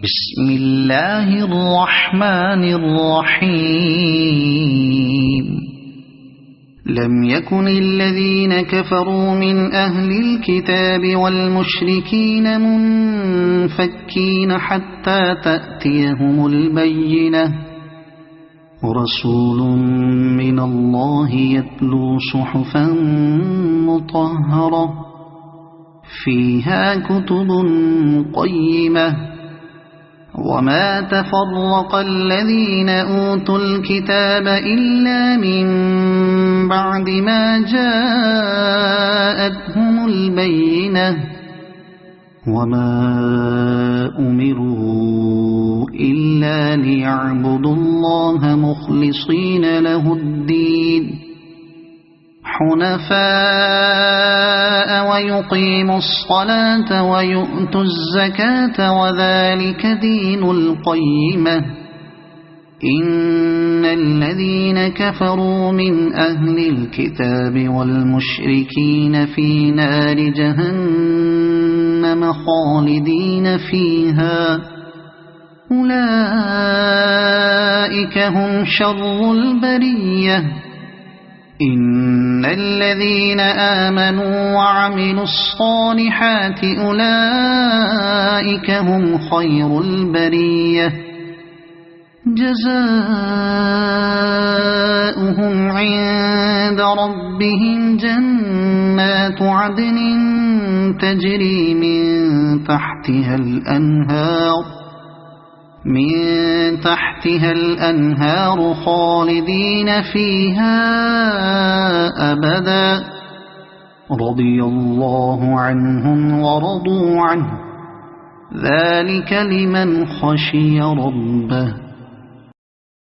بسم الله الرحمن الرحيم لم يكن الذين كفروا من أهل الكتاب والمشركين منفكين حتى تأتيهم البينة ورسول من الله يتلو صحفا مطهرة فيها كتب قيمة وما تفرق الذين أوتوا الكتاب إلا من بعد ما جاءتهم البينة وما أمروا إلا ليعبدوا الله مخلصين له الدين حنفاء ويقيموا الصلاة ويؤتوا الزكاة وذلك دين القيمة إن الذين كفروا من أهل الكتاب والمشركين في نار جهنم خالدين فيها أولئك هم شر البرية إن الذين آمنوا وعملوا الصالحات أولئك هم خير البرية جزاؤهم عند ربهم جنات عدن تجري من تحتها الأنهار خالدين فيها أبدا رضي الله عنهم ورضوا عنه ذلك لمن خشي ربه